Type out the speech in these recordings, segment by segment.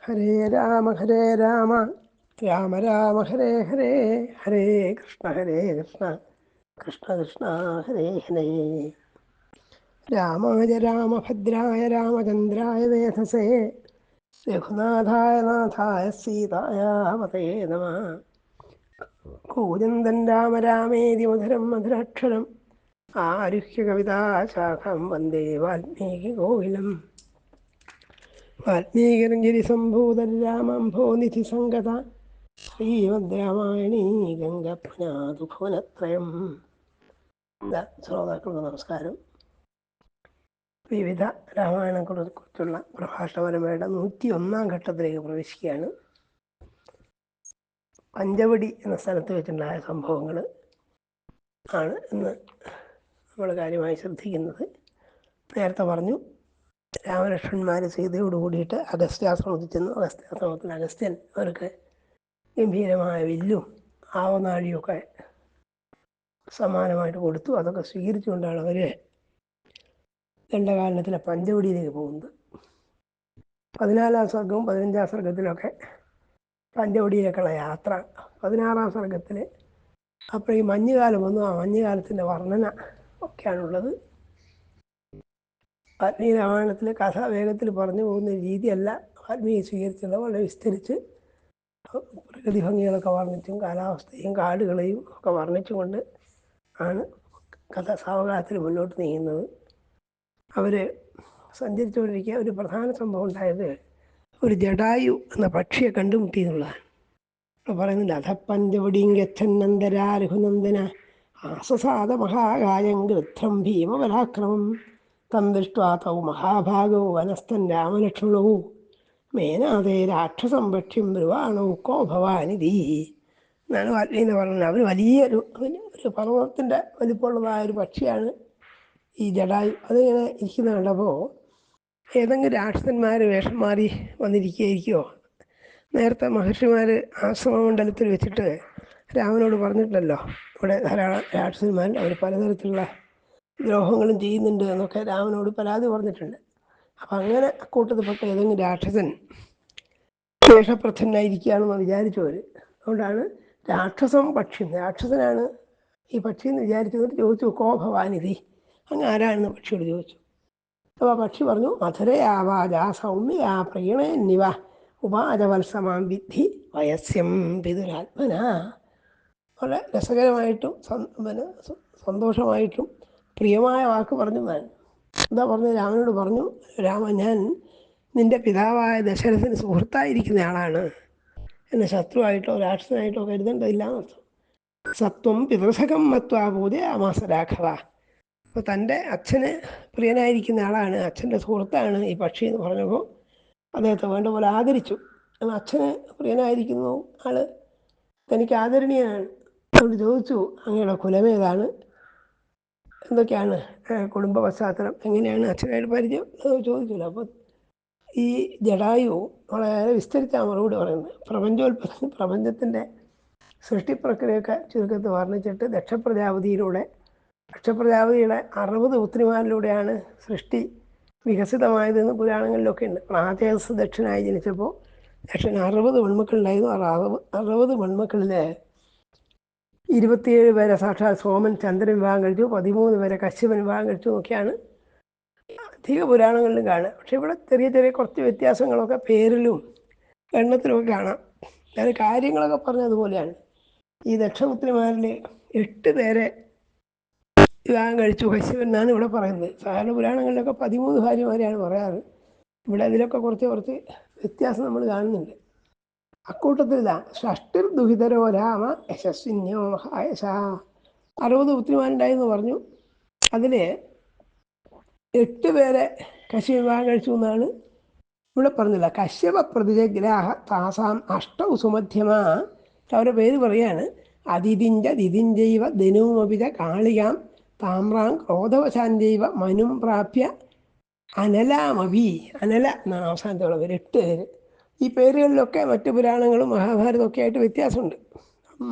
ഹരേ രാമ രാമ രാമ ഹരേ ഹരേ, ഹരേ കൃഷ്ണ കൃഷ്ണ കൃഷ്ണ ഹരേ ഹരേ. രാമായ രാമഭദ്രായ രാമചന്ദ്രായ വേധസേ രഘുനാഥായ നാഥായ സീതായ പതയേ നമഃ. കൂജന്തൻ രാമ രാമേതി മധുരം മധുരാക്ഷരം ആരുഹ്യ കവിതാശാഖം വന്ദേ വാൽമീകി കോകിലം. വാൽമീകിരഞ്ജരി സംഭൂതൻ രാമംഭോനിധി സംഗത ശ്രീമദ് രാമായണീ ഗംഗ പുനാതു ഭുവനത്രയം. ശ്രോതാക്കൾക്ക് നമസ്കാരം. വിവിധ രാമായണങ്ങളെക്കുറിച്ചുള്ള പ്രഭാഷണപരമയുടെ 101 ഘട്ടത്തിലേക്ക് പ്രവേശിക്കുകയാണ്. പഞ്ചവടി എന്ന സ്ഥലത്ത് വെച്ചുണ്ടായ സംഭവങ്ങൾ ആണ് ഇന്ന് നമ്മൾ കാര്യമായി ശ്രദ്ധിക്കുന്നത്. നേരത്തെ പറഞ്ഞു, രാമലക്ഷ്മണന്മാർ സീതയോട് കൂടിയിട്ട് അഗസ്ത്യാശ്രമത്തിൽ ചെന്നു. അഗസ്ത്യാശ്രമത്തിൽ അഗസ്ത്യൻ അവർക്ക് ഗംഭീരമായ വില്ലും ആവനാഴിയൊക്കെ സമ്മാനമായിട്ട് കൊടുത്തു. അതൊക്കെ സ്വീകരിച്ചുകൊണ്ടാണ് അവർ ദണ്ഡകാരണ്യത്തിലെ പഞ്ചവടിയിലേക്ക് പോകുന്നത്. 14-ാം സർഗവും 15-ാം സർഗത്തിലൊക്കെ പഞ്ചവടിയിലേക്കുള്ള യാത്ര. 16-ാം സർഗത്തിൽ അപ്പോൾ ഈ മഞ്ഞുകാലം വന്നു. ആ മഞ്ഞുകാലത്തിൻ്റെ വർണ്ണന ഒക്കെയാണുള്ളത്. വാൽമീകി രാമായണത്തിൽ കഥ വേഗത്തിൽ പറഞ്ഞു പോകുന്ന രീതിയല്ല വാൽമീകി സ്വീകരിച്ചുള്ള. വളരെ വിസ്തരിച്ച് പ്രകൃതി ഭംഗികളൊക്കെ വർണ്ണിച്ചും കാലാവസ്ഥയും കാടുകളെയും ഒക്കെ വർണ്ണിച്ചുകൊണ്ട് ആണ് കഥ സാവകാശത്തിൽ മുന്നോട്ട് നീങ്ങുന്നത്. അവർ സഞ്ചരിച്ചുകൊണ്ടിരിക്കുക ഒരു പ്രധാന സംഭവം ഉണ്ടായത് ഒരു ജടായു എന്ന പക്ഷിയെ കണ്ടുമുട്ടി എന്നുള്ളതാണ്. പറയുന്നുണ്ട്, അധപ്പഞ്ചവടിയും ഗച്ഛന്നന്തരാ രഘുനന്ദന ആസസാദ മഹാകായം ഗൃധ്രം ഭീമബലാക്രമം തം ദൃഷ്ട്വാ തൗ മഹാഭാഗോ വനസ്ഥൻ രാമലക്ഷ്മണവും മേനാദേ രാക്ഷസം പക്ഷ്യം ബ്രുവാണോ കോ ഭവാനിധി എന്നാണ് വാൽമീകി പറഞ്ഞത്. അവർ വലിയൊരു പർവ്വതത്തിൻ്റെ വലിപ്പമുള്ളതായ ഒരു പക്ഷിയാണ് ഈ ജടായു. അതിങ്ങനെ ഇരിക്കുന്ന കണ്ടപ്പോൾ ഏതെങ്കിലും രാക്ഷസന്മാർ വേഷം മാറി വന്നിരിക്കുകയായിരിക്കുമോ. നേരത്തെ മഹർഷിമാർ ആശ്രമമണ്ഡലത്തിൽ വെച്ചിട്ട് രാമനോട് പറഞ്ഞിട്ടല്ലോ, ഇവിടെ ധാരാളം രാക്ഷസന്മാർ അവർ പലതരത്തിലുള്ള ദ്രോഹങ്ങളും ചെയ്യുന്നുണ്ട് എന്നൊക്കെ രാമനോട് പരാതി പറഞ്ഞിട്ടുണ്ട്. അപ്പം അങ്ങനെ അക്കൂട്ടത്തിൽപ്പെട്ട ഏതെങ്കിലും രാക്ഷസൻ വേഷപ്രച്ഛന്നായിരിക്കുകയാണെന്ന് വിചാരിച്ചു അവർ. അതുകൊണ്ടാണ് രാക്ഷസം പക്ഷി, രാക്ഷസനാണ് ഈ പക്ഷി എന്ന് വിചാരിച്ചത്. ചോദിച്ചു, കോ ഭവാനിധി, അങ്ങ് ആരാണെന്ന് പക്ഷിയോട് ചോദിച്ചു. അപ്പോൾ ആ പക്ഷി പറഞ്ഞു, മധുരയാവാജ സൗമ്യയാ പ്രീണേന്നിവ ഉപാജവത്സമാം വിദ്ധി വയസ്യം പിതുരാത്മന. വളരെ രസകരമായിട്ടും സന്തോഷമായിട്ടും പ്രിയമായ വാക്ക് പറഞ്ഞു. ഞാൻ എന്താ പറഞ്ഞു? രാമനോട് പറഞ്ഞു, രാമ, ഞാൻ നിൻ്റെ പിതാവായ ദശരഥന് സുഹൃത്തായിരിക്കുന്ന ആളാണ്. എന്നെ ശത്രുവായിട്ടോ രാക്ഷസനായിട്ടോ കരുതേണ്ടതില്ല എന്നർത്ഥം. സത്വം പിതൃസഖം മത്വാ പൂജയാമാസ രാഘവ. അപ്പോൾ തൻ്റെ അച്ഛന് പ്രിയനായിരിക്കുന്ന ആളാണ്, അച്ഛൻ്റെ സുഹൃത്താണ് ഈ പക്ഷി എന്ന് പറഞ്ഞപ്പോൾ അദ്ദേഹത്തെ വേണ്ട പോലെ ആദരിച്ചു. അച്ഛന് പ്രിയനായിരിക്കുന്നു ആൾ, തനിക്ക് ആദരണീയനാണ്. അതുകൊണ്ട് ചോദിച്ചു, അങ്ങയുടെ കുലമേതാണ്, എന്തൊക്കെയാണ് കുടുംബ പശ്ചാത്തലം, എങ്ങനെയാണ് അച്ഛനായിട്ട് പരിചയം, അത് ചോദിച്ചില്ല. അപ്പോൾ ഈ ജടായു വളരെ വിസ്തരിച്ച മറുപടി പറയുന്നത്. പ്രപഞ്ചത്തിൻ്റെ സൃഷ്ടിപ്രക്രിയയൊക്കെ ചുരുക്കത്തിൽ വർണ്ണിച്ചിട്ട് ദക്ഷപ്രജാപതിയുടെ 60 പുത്രിമാരിലൂടെയാണ് സൃഷ്ടി വികസിതമായതെന്ന് പുരാണങ്ങളിലൊക്കെ ഉണ്ട്. പ്രാതേസ് ദക്ഷനായി ജനിച്ചപ്പോൾ ദക്ഷൻ 60 പെൺമക്കളുണ്ടായിരുന്നു. 60 പെൺമക്കളിൽ 27 പേരെ സാക്ഷാൽ സോമൻ ചന്ദ്രൻ വിവാഹം കഴിച്ചു, 13 പേരെ കശ്യപൻ വിവാഹം കഴിച്ചു എന്നൊക്കെയാണ് അധിക പുരാണങ്ങളിലും കാണുക. പക്ഷെ ഇവിടെ ചെറിയ ചെറിയ കുറച്ച് വ്യത്യാസങ്ങളൊക്കെ പേരിലും എണ്ണത്തിലുമൊക്കെ കാണാം. അതായത് കാര്യങ്ങളൊക്കെ പറഞ്ഞതുപോലെയാണ്. ഈ ദക്ഷപുത്രിമാരിൽ 8 പേരെ വിവാഹം കഴിച്ചു കശ്യപൻ എന്നാണ് ഇവിടെ പറയുന്നത്. സാധാരണ പുരാണങ്ങളിലൊക്കെ 13 ഭാര്യമാരെയാണ് പറയാറ്. ഇവിടെ അതിലൊക്കെ കുറച്ച് വ്യത്യാസം നമ്മൾ കാണുന്നുണ്ട്. അക്കൂട്ടത്തിലില്ല ഷഷ്ടിർ ദുഹിതരോ രാമ യശസ്വിന്യോ മഹായശ. 60 പുത്രിമാരുണ്ടായെന്ന് പറഞ്ഞു. അതിൽ 8 പേരെ കശ്യപ വിവാഹം കഴിച്ചു എന്നാണ് ഇവിടെ പറഞ്ഞില്ല. കശ്യപ പ്രതിജഗ്രാഹ താസാം അഷ്ടൗ സുമധ്യമ. അവരുടെ പേര് പറയാണ്, ദിതിഞ്ചൈവ ധനുമപിത കാളികാം താമ്രാം ക്രോധവശാഞ്ചൈവ മനും പ്രാപ്യ അനലാമഭി. അനല എന്നാണ് അവസാനത്തോളം പേര്, 8 പേര്. ഈ പേരുകളിലൊക്കെ മറ്റു പുരാണങ്ങളും മഹാഭാരതമൊക്കെ ആയിട്ട് വ്യത്യാസമുണ്ട്.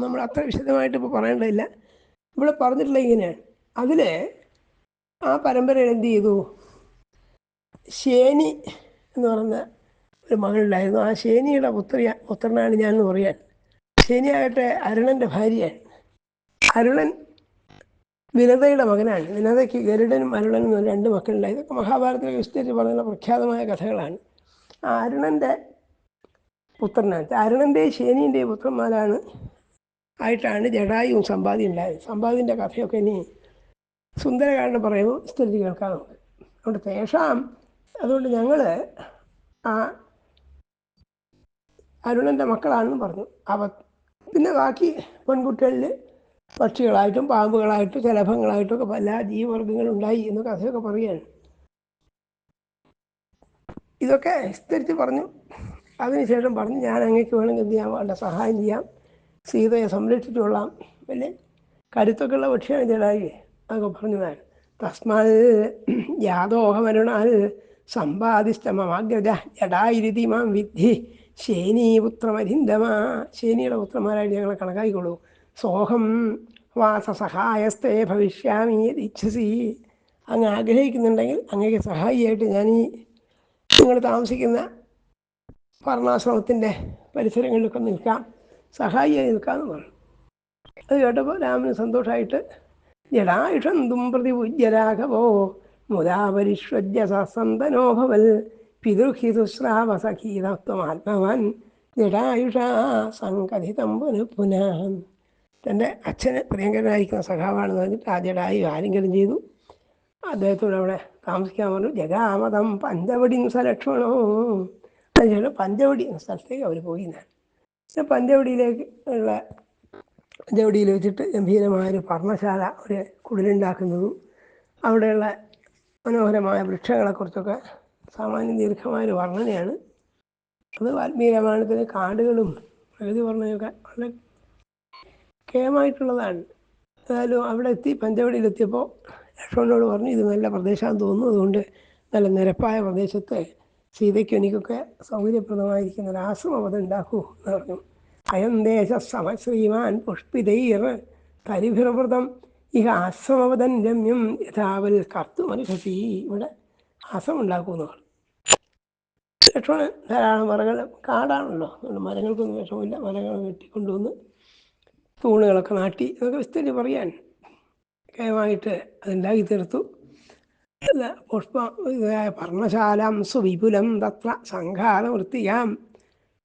നമ്മൾ അത്ര വിശദമായിട്ട് ഇപ്പോൾ പറയേണ്ടതില്ല. ഇവിടെ പറഞ്ഞിട്ടുള്ള ഇങ്ങനെയാണ്. അതിൽ ആ പരമ്പരയിൽ എന്ത് ചെയ്തു, ശേനി എന്ന് പറയുന്ന ഒരു മകളുണ്ടായിരുന്നു. ആ ശേനിയുടെ പുത്രനാണ് ഞാൻ എന്ന് പറയാൻ. ശേനിയാകട്ടെ അരുണൻ്റെ ഭാര്യയാണ്. അരുണൻ വിനതയുടെ മകനാണ്. വിനതയ്ക്ക് ഗരുഡനും അരുണനും എന്ന് 2 മക്കളുണ്ടായി. ഇതൊക്കെ മഹാഭാരതത്തിലെ വിസ്തരിച്ച് പറയുന്ന പ്രഖ്യാതമായ കഥകളാണ്. ആ അരുണൻ്റെ പുത്രനാണ്. അരുണൻ്റെയും ശേനിൻ്റെയും പുത്രന്മാരാണ് ആയിട്ടാണ് ജടായുവും സമ്പാദ്യം ഉണ്ടായത്. സമ്പാദ്യൻ്റെ കഥയൊക്കെ ഇനി സുന്ദരകാന്ഡം പറയുമ്പോൾ വിസ്തരിച്ച് കേൾക്കാൻ നമുക്ക്. അതുകൊണ്ട് ഞങ്ങൾ ആ അരുണൻ്റെ മക്കളാണെന്ന് പറഞ്ഞു. പിന്നെ ബാക്കി പെൺകുട്ടികളിൽ പക്ഷികളായിട്ടും പാമ്പുകളായിട്ടും ശലഭങ്ങളായിട്ടും ഒക്കെ പല ജീവവർഗങ്ങളുണ്ടായി എന്ന് കഥയൊക്കെ പറയുകയാണ്. ഇതൊക്കെ വിസ്തരിച്ച് പറഞ്ഞു. അതിനുശേഷം പറഞ്ഞു, ഞാൻ അങ്ങേക്ക് വേണമെങ്കിൽ എന്ത് ചെയ്യാൻ വേണ്ട സഹായം ചെയ്യാം, സീതയെ സംരക്ഷിച്ചുകൊള്ളാം, വലിയ കരുത്തൊക്കെ ഉള്ള പക്ഷിയാണ് ജടായു. അതൊക്കെ പറഞ്ഞതാണ്. തസ്മാൽ യാതോഹമരുണാൽ സമ്പാദിഷ്ടമഗ്രജ ജടായിരുതി മാം വിദ്ധി ശേനീപുത്രമരിന്ദമ. ശേനിയുടെ പുത്രന്മാരായിട്ട് ഞങ്ങളെ കണക്കാക്കിക്കൊള്ളൂ. സോഹം വാസസഹായസ്തേ ഭവിഷ്യാമി ഇച്ഛസി. അങ്ങ് ആഗ്രഹിക്കുന്നുണ്ടെങ്കിൽ അങ്ങേക്ക് സഹായിയായിട്ട് ഞാൻ ഈ നിങ്ങൾ താമസിക്കുന്ന വർണ്ണാശ്രമത്തിൻ്റെ പരിസരങ്ങളിലൊക്കെ നിൽക്കാം, സഹായിയായി നിൽക്കാമെന്ന് പറഞ്ഞു. അത് കേട്ടപ്പോൾ രാമന് സന്തോഷമായിട്ട് ജടായുഷന്തും പ്രതിപൂജ്യ രാഘവോ മുദാപരിഷ്വജ്യ സന്തനോഭവൽ പിതൃഹിതുശ്രാവ സഖീതത്വമാത്മവാൻ ജടായുഷ സംകഥിതം പുനഃ. തൻ്റെ അച്ഛന് പ്രിയങ്കരനായിരിക്കുന്ന സഖാവാണെന്ന് പറഞ്ഞിട്ട് ആ ജടായു ആലിംഗനം ചെയ്തു. അദ്ദേഹത്തോട് അവിടെ താമസിക്കാൻ പറഞ്ഞു. ജഗാമതം പഞ്ചവടി സലക്ഷ്മണോ. അതിനുശേഷം പഞ്ചവടി എന്ന സ്ഥലത്തേക്ക് അവർ പോയിന്നാണ്. പിന്നെ പഞ്ചവടിയിൽ വെച്ചിട്ട് ഗംഭീരമായൊരു പർണശാല, ഒരു കുടിലുണ്ടാക്കുന്നതും അവിടെയുള്ള മനോഹരമായ വൃക്ഷങ്ങളെക്കുറിച്ചൊക്കെ സാമാന്യം ദീർഘമായൊരു വർണ്ണനയാണ്. അത് വാൽമീകി രാമായണത്തിന് കാടുകളും പ്രകൃതി വർണ്ണനയൊക്കെ വളരെ കേമായിട്ടുള്ളതാണ്. ഏതായാലും അവിടെ പഞ്ചവടിയിലെത്തിയപ്പോൾ ലക്ഷ്മണനോട് പറഞ്ഞു, ഇത് നല്ല പ്രദേശമാണെന്ന് തോന്നുന്നു, അതുകൊണ്ട് നല്ല നിരപ്പായ പ്രദേശത്ത് സീതയ്ക്കും എനിക്കൊക്കെ സൗകര്യപ്രദമായിരിക്കുന്ന ഒരു ആശ്രമം അത് ഉണ്ടാക്കൂ എന്ന് പറഞ്ഞു. അയം ദേശ സമശ്രീമാൻ പുഷ്പിതൈർ പരിഭിർവൃതം ഇഹ ആശ്രമവതൻ രമ്യം യഥാവൽ കർത്തുമനുസി. ഇവിടെ ആശ്രമം ഉണ്ടാക്കുമെന്ന് പറഞ്ഞു. ലക്ഷ്മണൻ ധാരാളം മരങ്ങൾ, കാടാണല്ലോ, മരങ്ങൾക്കൊന്നും വിഷമില്ല, മരങ്ങൾ വെട്ടിക്കൊണ്ടുവന്ന് തൂണുകളൊക്കെ നാട്ടി അതൊക്കെ വിസ്തരിച്ച് പറയാൻ കേമായിട്ട് അതുണ്ടാക്കി തീർത്തു. പർണശാലാം സുവിപുലം തത്ര സംഘാതവൃത്തിയാം.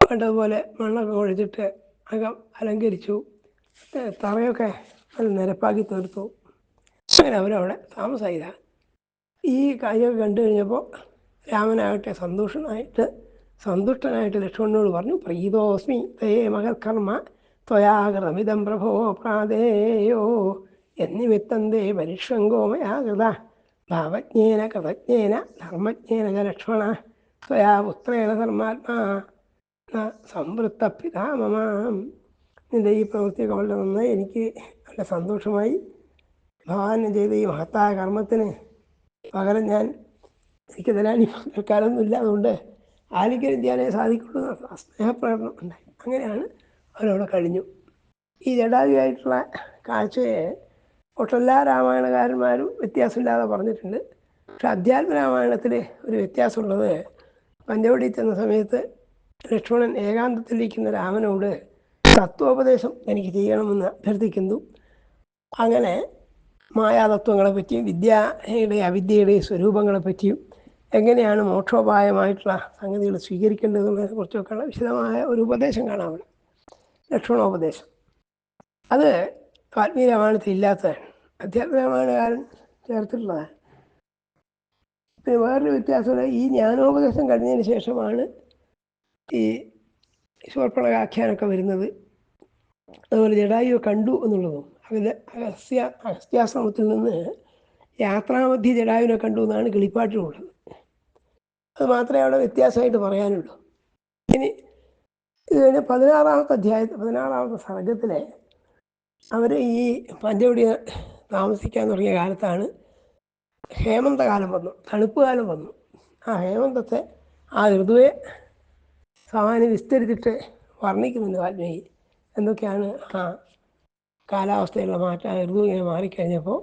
വേണ്ടതുപോലെ മണ്ണൊക്കെ കുഴച്ചിട്ട് അകം അലങ്കരിച്ചു, തറയൊക്കെ അത് നിരപ്പാക്കി തീർത്തു. അങ്ങനെ അവരവിടെ താമസമായില്ല. ഈ കാര്യമൊക്കെ കണ്ടു കഴിഞ്ഞപ്പോൾ രാമനാകട്ടെ സന്തുഷ്ടനായിട്ട് ലക്ഷ്മണനോട് പറഞ്ഞു, പ്രീതോസ്മി തേ മഹൽക്കർമ്മ ത്വയാകൃതമിതം പ്രഭോ പ്രാതേയോ എന്നിമിത്തം തേ പരിഷ്വങ്കോ മയാ കൃത ഭാവജ്ഞേന കൃതജ്ഞേന ധർമ്മജ്ഞേന ച ലക്ഷ്മണ ത്വയാ പുത്രേണ ധർമാത്മാ സംവൃത്ത പിതാമമാം. നിൻ്റെ ഈ പ്രവൃത്തിയൊക്കെ വളരെ നന്നായി, എനിക്ക് നല്ല സന്തോഷമായി. ഭഗവാൻ ചെയ്ത ഈ മഹത്തായ കർമ്മത്തിന് പകരം എനിക്ക് തരാൻ കാലമൊന്നുമില്ല, അതുകൊണ്ട് ആലിംഗനം ചെയ്യാനേ സാധിക്കുള്ളൂ. സ്നേഹപ്രകടനം ഉണ്ടായി. അങ്ങനെയാണ് അവരവിടെ കഴിഞ്ഞു. ഈ ജടായുവായിട്ടുള്ള കാഴ്ചയെ ഒട്ടെല്ലാ രാമായണകാരന്മാരും വ്യത്യാസമില്ലാതെ പറഞ്ഞിട്ടുണ്ട്. പക്ഷെ അധ്യാത്മരാമായണത്തിൽ ഒരു വ്യത്യാസമുള്ളത്, പഞ്ചവടി ചെന്ന സമയത്ത് ലക്ഷ്മണൻ ഏകാന്തത്തിലിരിക്കുന്ന രാമനോട് തത്വോപദേശം എനിക്ക് ചെയ്യണമെന്ന് അഭ്യർത്ഥിക്കുന്നു. അങ്ങനെ മായാതത്വങ്ങളെപ്പറ്റിയും അവിദ്യയുടെയും സ്വരൂപങ്ങളെപ്പറ്റിയും എങ്ങനെയാണ് മോക്ഷോപായമായിട്ടുള്ള സംഗതികൾ സ്വീകരിക്കേണ്ടതെന്നതിനെ കുറിച്ചൊക്കെയുള്ള വിശദമായ ഒരു ഉപദേശം കാണാം അവിടെ, ലക്ഷ്മണോപദേശം. അത് വാൽമീകി രാമായണത്തിൽ ഇല്ലാത്തതാണ്, അധ്യാത്മരാമായണകാരൻ ചേർത്തിട്ടുള്ളതാണ്. പിന്നെ വേറൊരു വ്യത്യാസം, ഈ ജ്ഞാനോപദേശം കഴിഞ്ഞതിന് ശേഷമാണ് ഈ ശൂർപ്പണഖാഖ്യാനമൊക്കെ വരുന്നത്. അതുപോലെ ജടായുവെ കണ്ടു എന്നുള്ളതും, അതിൽ അഗസ്ത്യാശ്രമത്തിൽ നിന്ന് യാത്രാമധ്യ ജടായുവിനെ കണ്ടു എന്നാണ് കിളിപ്പാട്ടിലുള്ളത്. അത് മാത്രമേ അവിടെ വ്യത്യാസമായിട്ട് പറയാനുള്ളൂ. ഇനി ഇത് കഴിഞ്ഞ് 16ാമത്തെ സർഗത്തിലെ അവർ ഈ പഞ്ചവടി താമസിക്കാൻ തുടങ്ങിയ കാലത്താണ് ഹേമന്തകാലം വന്നു, തണുപ്പ് കാലം വന്നു. ആ ഹേമന്തത്തെ, ആ ഋതുവെ സാമാന്യം വിസ്തരിച്ചിട്ട് വർണ്ണിക്കുന്നുണ്ട് വാൽമീകി. എന്തൊക്കെയാണ് ആ കാലാവസ്ഥയിലുള്ള മാറ്റം, ഋതു ഇങ്ങനെ മാറിക്കഴിഞ്ഞപ്പോൾ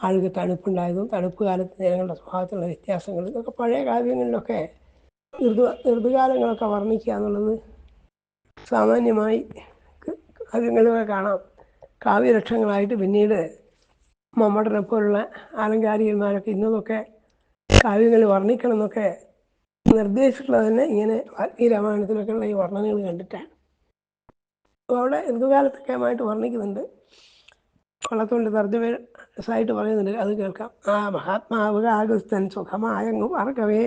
ആൾക്ക് തണുപ്പുണ്ടായതും തണുപ്പ് കാലത്ത് ജനങ്ങളുടെ സ്വഭാവത്തിലുള്ള വ്യത്യാസങ്ങൾ, ഇതൊക്കെ പഴയ കാവ്യങ്ങളിലൊക്കെ ഋതുകാലങ്ങളൊക്കെ വർണ്ണിക്കുക എന്നുള്ളത് സാമാന്യമായി കാവ്യങ്ങളിലൂടെ കാണാം. കാവ്യലക്ഷങ്ങളായിട്ട് പിന്നീട് മമ്മൂട്ടിനെ പോലുള്ള ആലങ്കാരികന്മാരൊക്കെ ഇന്നതൊക്കെ കാവ്യങ്ങൾ വർണ്ണിക്കണം എന്നൊക്കെ നിർദ്ദേശിച്ചിട്ടുള്ളത് തന്നെ ഇങ്ങനെ വാൽമീകി രാമായണത്തിലൊക്കെയുള്ള ഈ വർണ്ണനകൾ കണ്ടിട്ടാണ്. അപ്പോൾ അവിടെ ഋതുകാലത്തൊക്കെയായിട്ട് വർണ്ണിക്കുന്നുണ്ട്. വള്ളത്തോണ്ട് തർജ്ജമയായിട്ട് പറയുന്നുണ്ട്, അത് കേൾക്കാം. ആ മഹാത്മാവ് ആഗസ്തൻ സുഖമായങ്ങു പാർക്കവേ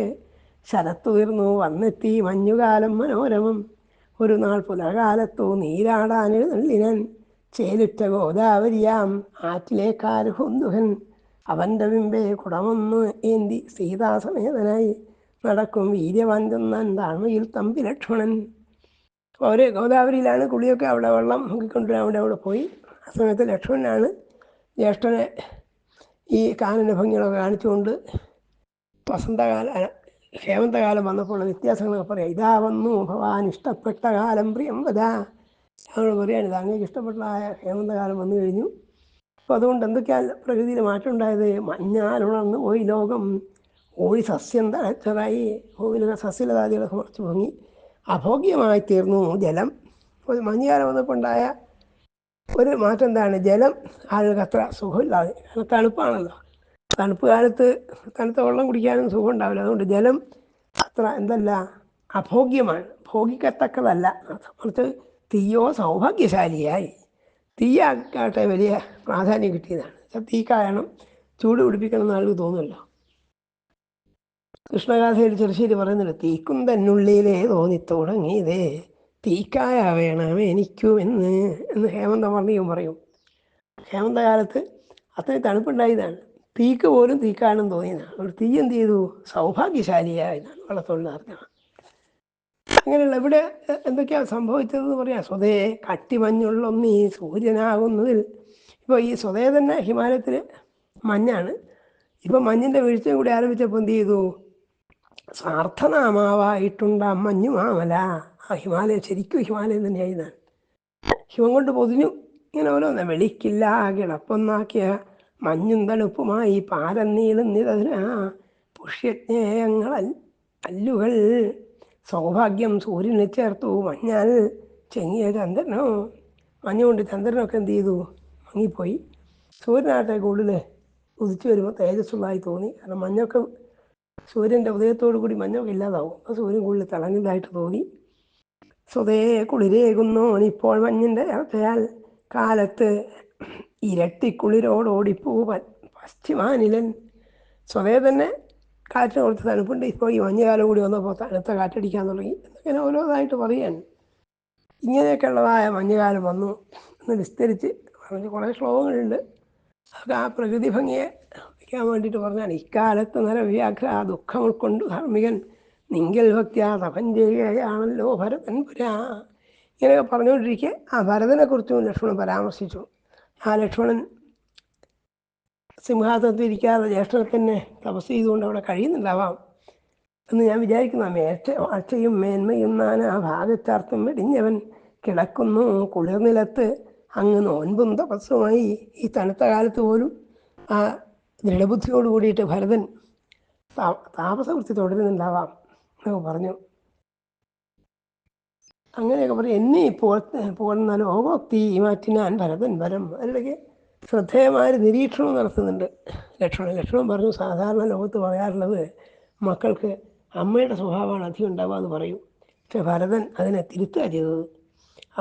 ശരത്തുയർന്നു വന്നെത്തി മഞ്ഞുകാലം മനോരമം ഒരു നാൾ പുലകാലത്തു നീരാടാനെഴുന്നള്ളിനൻ ചേലുറ്റ ഗോദാവരിയാം ആറ്റിലേക്കാരുഹുന്ദുഹൻ അവൻ്റെ ബിംബെ കുടമൊന്നു ഏന്തി സീതാസമേതനായി നടക്കും വീര്യവാൻ ചെന്നാൻ താഴ്മയിൽ തമ്പി ലക്ഷ്മണൻ. അവർ ഗോദാവരിയിലാണ് കുളിയൊക്കെ, അവിടെ വെള്ളം മുക്കിക്കൊണ്ടുവരാൻ അവിടെ പോയി. ആ സമയത്ത് ലക്ഷ്മണനാണ് ജ്യേഷ്ഠനെ ഈ കാനന ഭംഗികളൊക്കെ കാണിച്ചുകൊണ്ട് ഹേമന്തകാലം വന്നപ്പോൾ വ്യത്യാസങ്ങളൊക്കെ പറയാം. ഇതാ വന്നു ഭഗവാൻ ഇഷ്ടപ്പെട്ട കാലം പ്രിയം വധാ. ഞങ്ങൾ പറയുകയാണ്, ഇത് അങ്ങേക്ക് ഇഷ്ടപ്പെട്ടതായ ഹേമന്തകാലം വന്നു കഴിഞ്ഞു. അപ്പോൾ അതുകൊണ്ട് എന്തൊക്കെയാണ് പ്രകൃതിയിൽ മാറ്റം ഉണ്ടായത്? മഞ്ഞാലുണർന്നു പോയി ലോകം, ഓടി സസ്യം തഴച്ചതായി, ഭൂമിയിലൊക്കെ സസ്യലതാദികളൊക്കെ മുളച്ചു പൊങ്ങി, അഭോഗ്യമായി തീർന്നു ജലം. ഒരു മഞ്ഞുകാലം വന്നപ്പോൾ ഉണ്ടായ ഒരു മാറ്റം എന്താണ്? ജലം ആളുകൾക്ക് അത്ര സുഖമില്ലാതെ, തണുപ്പാണല്ലോ. തണുപ്പ് കാലത്ത് തണുത്ത വെള്ളം കുടിക്കാനും സുഖം ഉണ്ടാവില്ല. അതുകൊണ്ട് ജലം അത്ര എന്തല്ല, അഭോഗ്യമാണ്, ഭോഗിക്കത്തക്കതല്ല. മറിച്ച് തീയോ സൗഭാഗ്യശാലിയായി, തീയാകട്ടെ വലിയ പ്രാധാന്യം കിട്ടിയതാണ്. തീ കാരണം ചൂട് പിടിപ്പിക്കണം എന്ന് ആൾക്ക് തോന്നുമല്ലോ. കൃഷ്ണഗാഥയിൽ ചെറുശ്ശേരി പറയുന്നുണ്ട്, തീക്കും തന്നുള്ളിലേ തോന്നിത്തുടങ്ങിയതേ തീക്കായ വേണം എനിക്കും എന്ന് ഹേമന്തവർണ്ണിയും പറയും. ഹേമന്തകാലത്ത് അത്രയും തണുപ്പുണ്ടായതാണ്, തീക്ക് പോലും തീക്കാനും തോന്നിയതാണ്. ഒരു തീ എന്ത് ചെയ്തു? സൗഭാഗ്യശാലിയായതാണ് വള്ളത്തോളിൻ്റെ അർത്ഥം. അങ്ങനെയുള്ള ഇവിടെ എന്തൊക്കെയാണ് സംഭവിച്ചതെന്ന് പറയാം. സ്വതേ കട്ടിമഞ്ഞുള്ളൊന്നീ സൂര്യനാകുന്നതിൽ, ഇപ്പോൾ ഈ സ്വതേ തന്നെ ഹിമാലയത്തിൽ മഞ്ഞാണ്. ഇപ്പം മഞ്ഞിൻ്റെ വീഴ്ചയും കൂടി ആരംഭിച്ചപ്പോൾ എന്ത് ചെയ്തു? സാർത്ഥനാമാവായിട്ടുണ്ട മഞ്ഞു മാമല. ആ ഹിമാലയം ശരിക്കും ഹിമാലയം തന്നെയായതാണ്. ഹിമം കൊണ്ട് പൊതിഞ്ഞു. ഇങ്ങനെ ഓരോന്ന് വെളിക്കില്ല കിടപ്പൊന്നാക്കിയ മഞ്ഞും തണുപ്പുമായി പാരം നീളുന്നിതതിനാ പുഷ്യജ്ഞേയങ്ങൾ അല്ലുകൾ സൗഭാഗ്യം സൂര്യനെ ചേർത്തു മഞ്ഞാൽ ചെങ്ങിയ ചന്ദ്രനോ. മഞ്ഞുകൊണ്ട് ചന്ദ്രനൊക്കെ എന്ത് ചെയ്തു? മങ്ങിപ്പോയി. സൂര്യനാട്ടെ കൂടുതൽ ഉദിച്ചു വരുമ്പോൾ തേജസ്സുള്ളതായി തോന്നി. കാരണം മഞ്ഞൊക്കെ സൂര്യൻ്റെ ഉദയത്തോടു കൂടി മഞ്ഞൊക്കെ ഇല്ലാതാവും. അപ്പോൾ സൂര്യൻ കൂടുതൽ തിളങ്ങിയതായിട്ട് തോന്നി. സ്വതേ കുളിരേകുന്നോനിപ്പോൾ മഞ്ഞിൻ്റെ ചേർത്തയാൽ കാലത്ത് ഇരട്ടിക്കുളിരോടോടിപ്പൂവൻ പശ്ചിമാനിലൻ. സ്വതേ തന്നെ കാറ്റിന് കുറച്ച് തണുപ്പുണ്ട്, ഇപ്പോൾ ഈ മഞ്ഞുകാലം കൂടി വന്നപ്പോൾ തണുത്ത കാറ്റടിക്കാൻ തുടങ്ങി. അങ്ങനെ ഓരോന്നായിട്ട് പറയാൻ ഇങ്ങനെയൊക്കെ ഉള്ളതായ മഞ്ഞുകാലം വന്നു എന്ന് വിസ്തരിച്ച് പറഞ്ഞ് കുറേ ശ്ലോകങ്ങളുണ്ട്. അതൊക്കെ ആ പ്രകൃതി ഭംഗിയെ വയ്ക്കാൻ വേണ്ടിയിട്ട് പറഞ്ഞാണ്. ഇക്കാലത്ത് നരവ്യാഘ്ര ദുഃഖം ഉൾക്കൊണ്ട് ധാർമ്മികൻ നിങ്കൽ ഭക്തിയാ തപം ചെയ്യുകയാണല്ലോ ഭരതൻ പുരാ. ഇങ്ങനെയൊക്കെ പറഞ്ഞുകൊണ്ടിരിക്കെ ആ ഭരതനെക്കുറിച്ചും ലക്ഷ്മണൻ പരാമർശിച്ചു. ആ ലക്ഷ്മണൻ സിംഹാസനത്തിൽ ഇരിക്കാതെ ജ്യേഷ്ഠനെ തന്നെ തപസ് ചെയ്തുകൊണ്ട് അവിടെ കഴിയുന്നുണ്ടാവാം എന്ന് ഞാൻ വിചാരിക്കുന്നു. അച്ചയും മേന്മയും നാനാ ഭാഗത്താർത്ഥം വെടിഞ്ഞവൻ കിടക്കുന്നു കുളിർനിലത്ത് അങ്ങ് നോൻപും തപസ്സുമായി. ഈ തണുത്ത കാലത്ത് പോലും ആ ദൃഢബുദ്ധിയോട് കൂടിയിട്ട് ഭരതൻ താപസവൃത്തി തുടരുന്നുണ്ടാവാം എന്നൊക്കെ പറഞ്ഞു. അങ്ങനെയൊക്കെ പറയും. എന്നെ പോകുന്ന ലോകോക്തി മാറ്റിനാൻ ഭരതൻ വരം. അതിലൊക്കെ ശ്രദ്ധേയമായ നിരീക്ഷണം നടത്തുന്നുണ്ട് ലക്ഷ്മണൻ പറഞ്ഞു, സാധാരണ ലോകത്ത് പറയാറുള്ളത് മക്കൾക്ക് അമ്മയുടെ സ്വഭാവമാണ് അധികം ഉണ്ടാവുക എന്ന് പറയും. പക്ഷെ ഭരതൻ അതിനെ തിരുത്തുക ചെയ്തത്.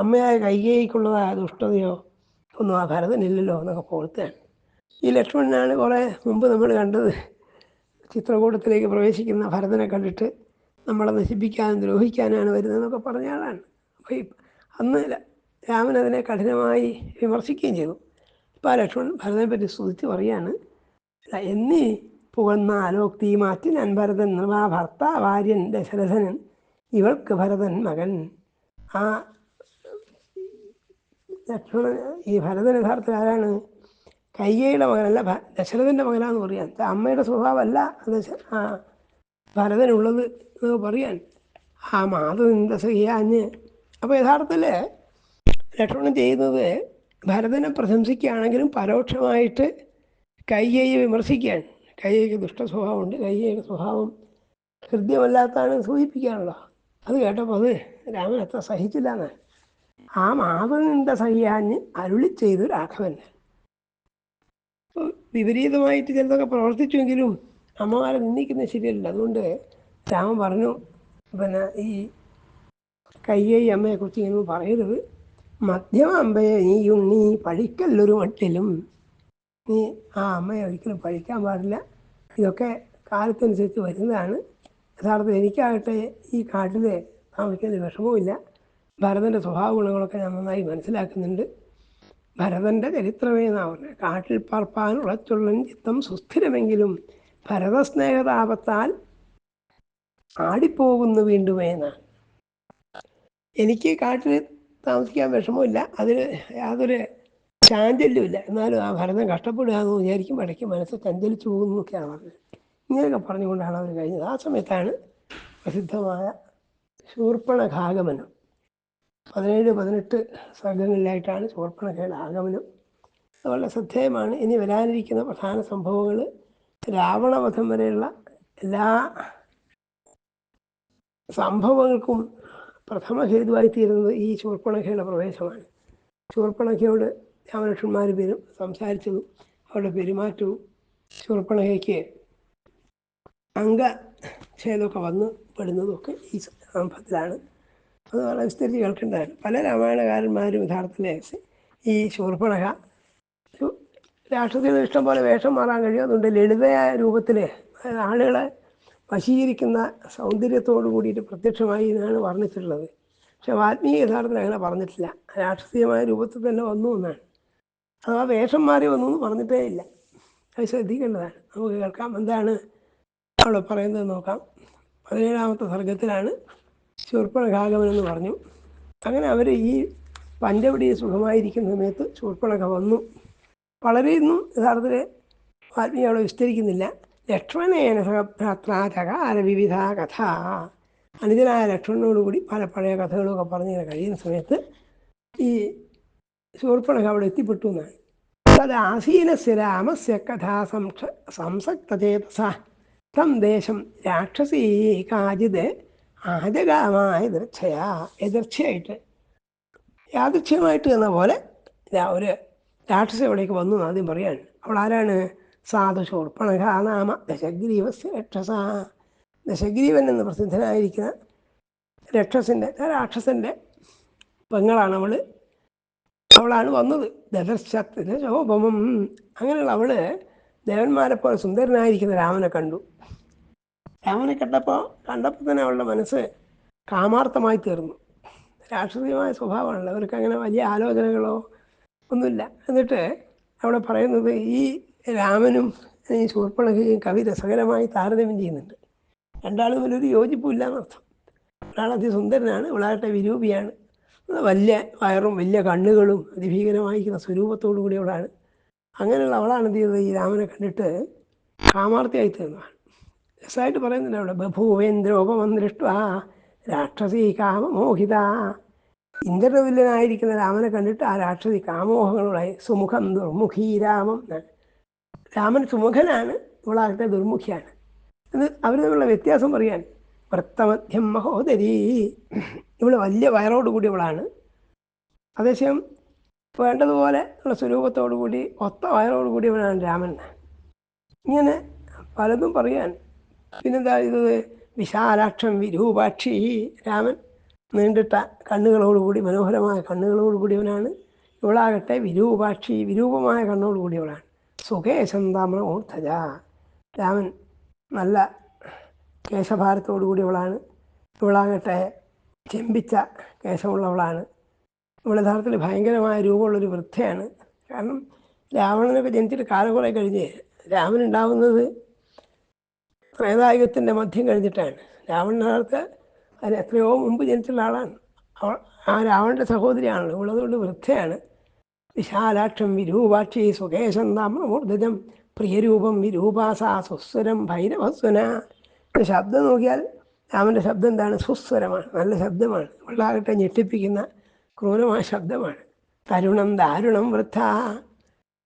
അമ്മയായ കൈകേയിക്കുള്ളതായ ദുഷ്ടതയോ ഒന്നും ആ ഭരതനില്ലല്ലോ എന്നൊക്കെ പുറത്താണ്. ഈ ലക്ഷ്മണനാണ് കുറേ മുമ്പ് നമ്മൾ കണ്ടത്. ചിത്രകൂടത്തിലേക്ക് പ്രവേശിക്കുന്ന ഭരതനെ കണ്ടിട്ട് നമ്മളെ നശിപ്പിക്കാനും ദ്രോഹിക്കാനാണ് വരുന്നതെന്നൊക്കെ പറഞ്ഞ ആളാണ്. അപ്പോൾ അന്ന് രാമൻ അതിനെ കഠിനമായി വിമർശിക്കുകയും ചെയ്തു. ഇപ്പോൾ ആ ലക്ഷ്മണൻ ഭരതനെ പറ്റി സ്തുതിച്ച് പറയാണ്, എന്നീ പുകഴ്ന്ന ആലോക്തി മാറ്റിനാൻ ഭരതൻ നൃവാ ഭർത്താവാര്യൻ ദശരഥനൻ ഇവൾക്ക് ഭരതൻ മകൻ. ആ ലക്ഷ്മണൻ ഈ ഭരതൻ യഥാർത്ഥത്തിൽ ആരാണ്? കൈകേയിയുടെ മകനല്ല, ദശരഥൻ്റെ മകനാന്ന് പറയാൻ. അമ്മയുടെ സ്വഭാവമല്ല ഭരതനുള്ളത് എന്ന് പറയാൻ. ആ മാതൃന്ദ സഹിയാഞ്ഞ്. അപ്പോൾ യഥാർത്ഥത്തിൽ ലക്ഷ്മണൻ ചെയ്യുന്നത് ഭരതനെ പ്രശംസിക്കുകയാണെങ്കിലും പരോക്ഷമായിട്ട് കൈകേയിയെ വിമർശിക്കുകയാണ്. കൈകേയിക്ക് ദുഷ്ട സ്വഭാവമുണ്ട്. കൈകേയിയുടെ സ്വഭാവം ഹൃദ്യമല്ലാത്തതാണ് സൂചിപ്പിക്കാനുള്ളത്. അത് കേട്ടപ്പോൾ അത് രാമൻ അത്ര സഹിച്ചില്ല എന്ന്. ആ മാതൃനിന്ദ സഹിയാഞ്ഞ് അരുളി ചെയ്തു രാഘവൻ. വിപരീതമായിട്ട് ചിലതൊക്കെ പ്രവർത്തിച്ചുവെങ്കിലും അമ്മമാരെ നിന്ദിക്കുന്നത് ശരിയല്ല. അതുകൊണ്ട് രാമൻ പറഞ്ഞു, പിന്നെ ഈ കയ്യേയി അമ്മയെക്കുറിച്ച് ഇങ്ങനെ പറയരുത്. മധ്യമ അമ്പയെ നീ പഴിക്കല്ലൊരു മട്ടിലും. നീ ആ അമ്മയെ ഒരിക്കലും പഴിക്കാൻ പാടില്ല. ഇതൊക്കെ കാലത്തനുസരിച്ച് വരുന്നതാണ്. യഥാർത്ഥത്തിൽ എനിക്കാകട്ടെ ഈ കാട്ടിൽ താമസിക്കുന്ന വിഷമവുമില്ല. ഭരതൻ്റെ സ്വഭാവ ഗുണങ്ങളൊക്കെ ഞാൻ നന്നായി മനസ്സിലാക്കുന്നുണ്ട്. ഭരതൻ്റെ ചരിത്രമേ എന്നാ പറഞ്ഞത്. കാട്ടിൽ പാർപ്പാൻ ഉളച്ചുള്ളൻ ചിത്തം സുസ്ഥിരമെങ്കിലും ഭരതസ്നേഹതാപത്താൽ ആടിപ്പോകുന്നു വീണ്ടുമേ എന്നാണ്. എനിക്ക് കാട്ടിൽ താമസിക്കാൻ വിഷമമില്ല, അതിന് യാതൊരു ചാഞ്ചല്യമില്ല. എന്നാലും ആ ഭരതൻ കഷ്ടപ്പെടുക എന്ന് വിചാരിക്കും, ഇടയ്ക്ക് മനസ്സ് ചഞ്ചലിച്ചു പോകുന്നു എന്നൊക്കെയാണ് പറഞ്ഞത്. ഇങ്ങനെയൊക്കെ പറഞ്ഞുകൊണ്ടാണ് അവർ കഴിഞ്ഞത്. ആ സമയത്താണ് പ്രസിദ്ധമായ ശൂർപ്പണഖാഗമനം. 17-18 സർഗങ്ങളിലായിട്ടാണ് ശൂർപ്പണഖയുടെ ആഗമനം. വളരെ ശ്രദ്ധേയമാണ്. ഇനി വരാനിരിക്കുന്ന പ്രധാന സംഭവങ്ങൾ, രാവണവധം വരെയുള്ള എല്ലാ സംഭവങ്ങൾക്കും പ്രഥമ ഹേതുവായി തീരുന്നത് ഈ ശൂർപ്പണഖയുടെ പ്രവേശമാണ്. ശൂർപ്പണഖയോട് രാമലക്ഷ്മണന്മാർ സംസാരിച്ചതും അവരുടെ പെരുമാറ്റവും ശൂർപ്പണഖയ്ക്ക് അംഗഛേദമൊക്കെ വന്ന് പെടുന്നതൊക്കെ ഈ സംഭവത്തിലാണ്. അത് വളരെ വിസ്തരിച്ച് കേൾക്കേണ്ടതാണ്. പല രാമായണകാരന്മാരും യഥാർത്ഥത്തിൽ ഈ ശൂർപ്പണഖ രാഷ്ട്രത്തിന് ഇഷ്ടം പോലെ വേഷം മാറാൻ കഴിയും. അതുകൊണ്ട് ലളിതയായ രൂപത്തിൽ ആളുകളെ വശീകരിക്കുന്ന സൗന്ദര്യത്തോടു കൂടിയിട്ട് പ്രത്യക്ഷമായി എന്നാണ് വർണ്ണിച്ചിട്ടുള്ളത്. പക്ഷെ വാൽമീകി യഥാർത്ഥത്തിൽ അങ്ങനെ പറഞ്ഞിട്ടില്ല. രാഷ്ട്രീയമായ രൂപത്തിൽ തന്നെ വന്നു എന്നാണ്. അത് ആ വേഷം മാറി വന്നു എന്ന് പറഞ്ഞിട്ടേ ഇല്ല. അത് ശ്രദ്ധിക്കേണ്ടതാണ്. നമുക്ക് കേൾക്കാം എന്താണ് അവിടെ പറയുന്നത് നോക്കാം. 17-ാമത്തെ സർഗത്തിലാണ് ശൂർപ്പണഖാഗമനം എന്ന് പറഞ്ഞു. അങ്ങനെ അവർ ഈ പഞ്ചവടി സുഖമായിരിക്കുന്ന സമയത്ത് ശൂർപ്പണഖ വന്നു. വളരെയൊന്നും യഥാർത്ഥത്തിൽ വാൽമീകി അവിടെ വിസ്തരിക്കുന്നില്ല. ലക്ഷ്മണേന സഹഭ്രാത്രാചകാര വിവിധ കഥ. അനുജനായ ലക്ഷ്മണനോടുകൂടി പല പഴയ കഥകളൊക്കെ പറഞ്ഞിങ്ങനെ കഴിയുന്ന സമയത്ത് ഈ ശൂർപ്പണഖ അവിടെ എത്തിപ്പെട്ടു എന്നാണ്. തത് ആസീനസ്യ രാമസ്യ കഥാ സംസക്തചേതസ തം ദേശം രാക്ഷസീ കാചിത് ആജഗാമായ എതിർച്ചയായിട്ട് യാദൃച്ഛ്യമായിട്ട് എന്ന പോലെ ഒരു രാക്ഷസ എവിടേക്ക് വന്നു എന്ന് ആദ്യം പറയാണ്. അവൾ ആരാണ്? സാധു ശൂർപ്പണഖ നാമ ദശഗ്രീവസ്യ രക്ഷസ. ദശഗ്രീവൻ എന്ന് പ്രസിദ്ധനായിരിക്കുന്ന രാക്ഷസൻ്റെ പെങ്ങളാണ് അവളാണ് വന്നത്. ദദർശത്തിന് ശോഭമം. അങ്ങനെയുള്ള അവള് ദേവന്മാരെ പോലെ സുന്ദരനായിരിക്കുന്ന രാമനെ കണ്ടു. രാമനെ കണ്ടപ്പോൾ തന്നെ അവളുടെ മനസ്സ് കാമാർത്ഥമായി തീർന്നു. രാക്ഷസീയമായ സ്വഭാവമാണല്ലോ, അവർക്ക് അങ്ങനെ വലിയ ആലോചനകളോ ഒന്നുമില്ല. എന്നിട്ട് അവിടെ പറയുന്നത് ഈ രാമനും ഈ ശൂർപ്പണഖയും കവി രസകരമായി താരതമ്യം ചെയ്യുന്നുണ്ട്. രണ്ടാളും തമ്മിലൊരു യോജിപ്പില്ല എന്നർത്ഥം. ഒരാൾ അതിസുന്ദരനാണ്, ഇവളാകട്ടെ വിരൂപിയാണ്. വലിയ വയറും വലിയ കണ്ണുകളും അതിഭീകരമായിരിക്കുന്ന സ്വരൂപത്തോടു കൂടിയവളാണ്. അങ്ങനെയുള്ള അവളാണ് എന്ത് ചെയ്തത്? ഈ രാമനെ കണ്ടിട്ട് കാമാർത്ഥിയായി തീർന്നതാണ്. രസമായിട്ട് പറയുന്നുണ്ട് അവിടെ. ബഭൂവേന്ദ്രോപമം ദൃഷ്ട രാക്ഷസീ കാമമോഹിത. ഇന്ദ്രതുല്യനായിരിക്കുന്ന രാമനെ കണ്ടിട്ട് ആ രാക്ഷസി കാമോഹങ്ങളായി. സുമുഖം ദുർമുഖീ രാമം. രാമൻ സുമുഖനാണ്, ഇവളാകട്ടെ ദുർമുഖിയാണ്. എന്ന് അവർ തമ്മിലുള്ള വ്യത്യാസം പറയാൻ. വൃത്തമധ്യം മഹോദരീ. ഇവൾ വലിയ വയറോടുകൂടിയവളാണ്. അതേസമയം വേണ്ടതുപോലെ ഉള്ള സ്വരൂപത്തോടു കൂടി ഒത്ത വയറോടുകൂടിയവനാണ് രാമൻ. ഇങ്ങനെ പലതും പറയാൻ. പിന്നെന്താ ഇത്? വിശാലാക്ഷം വിരൂപാക്ഷി. രാമൻ നീണ്ടിട്ട കണ്ണുകളോടുകൂടി, മനോഹരമായ കണ്ണുകളോടുകൂടിയവനാണ്. ഇവളാകട്ടെ വിരൂപാക്ഷി, വിരൂപമായ കണ്ണോടുകൂടിയവളാണ്. സുഖേശം താമ്രമൂർധജ. രാമൻ നല്ല കേശഭാരത്തോടു കൂടിയവളാണ്. ഇവളാകട്ടെ ചെമ്പിച്ച കേശമുള്ളവളാണ്. ഇവൾ യഥാർത്ഥത്തിൽ ഭയങ്കരമായ രൂപമുള്ളൊരു വൃദ്ധയാണ്. കാരണം രാവണനൊക്കെ ജനിച്ചിട്ട് കാലം കുറേ കഴിഞ്ഞ് രാമനുണ്ടാവുന്നത് ത്രേതായുഗത്തിൻ്റെ മധ്യം കഴിഞ്ഞിട്ടാണ്. രാവണനടുത്ത് അതിന് എത്രയോ മുമ്പ് ജനിച്ചുള്ള ആളാണ്. ആ രാവണൻ്റെ സഹോദരിയാണല്ലോ ഇവളതുകൊണ്ട് വൃദ്ധയാണ്. വിശാലാക്ഷം വിരൂപാക്ഷി സുകേശം താമ്രമൂർധജം പ്രിയരൂപം വിരൂപാസ സുസ്വരം ഭൈരവസ്വന. ശബ്ദം നോക്കിയാൽ രാമൻ്റെ ശബ്ദം എന്താണ്? സുസ്വരമാണ്, നല്ല ശബ്ദമാണ്. ഇവളാകട്ടെ ഞെട്ടിപ്പിക്കുന്ന ക്രൂരമായ ശബ്ദമാണ്. തരുണം ദാരുണം വൃദ്ധ.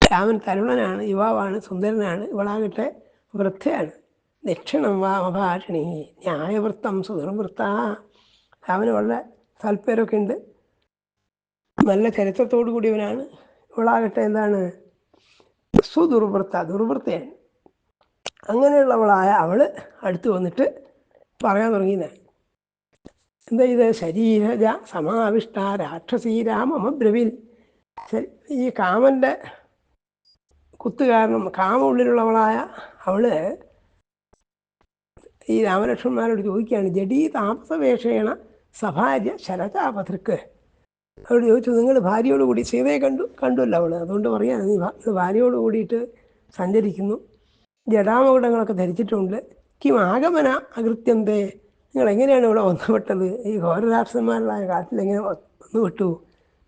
രാമൻ തരുണനാണ്, യുവാവാണ്, സുന്ദരനാണ്. ഇവളാകട്ടെ വൃദ്ധയാണ്. ദക്ഷിണം വാമഭാഷിണി ന്യായവൃത്തം സുദുർവൃത്ത. അവന് വളരെ താല്പര്യമൊക്കെ ഉണ്ട്, നല്ല ചരിത്രത്തോടു കൂടിയവനാണ്. ഇവളാകട്ടെ എന്താണ്, ദുർവൃത്തയാണ്. അങ്ങനെയുള്ളവളായ അവൾ അടുത്ത് വന്നിട്ട് പറയാൻ തുടങ്ങിയത് എന്താ, ഇത് ശരീരജ സമാവിഷ്ട രാക്ഷസീരാമബ്രവിൽ. ഈ കാമൻ്റെ കുത്ത് കാരണം കാമ ഉള്ളിലുള്ളവളായ അവള് ഈ രാമലക്ഷ്മണന്മാരോട് ചോദിക്കുകയാണ്, ജഡീ താമസവേഷേണ സഭാര്യ ശരചാപതൃക്ക്. അവരോട് ചോദിച്ചു, നിങ്ങൾ ഭാര്യയോട് കൂടി, സീതയെ കണ്ടുമല്ലോ അവൾ, അതുകൊണ്ട് പറയാണ്, നീ ഭാര്യയോട് കൂടിയിട്ട് സഞ്ചരിക്കുന്നു, ജഡാമകുടങ്ങളൊക്കെ ധരിച്ചിട്ടുണ്ട്. കിം ആഗമന അകൃത്യന്തേ, നിങ്ങൾ എങ്ങനെയാണ് ഇവിടെ വന്നുപെട്ടത്, ഈ ഘോരരാക്ഷസന്മാരുള്ള കാട്ടിലെങ്ങനെ വന്നുപെട്ടു,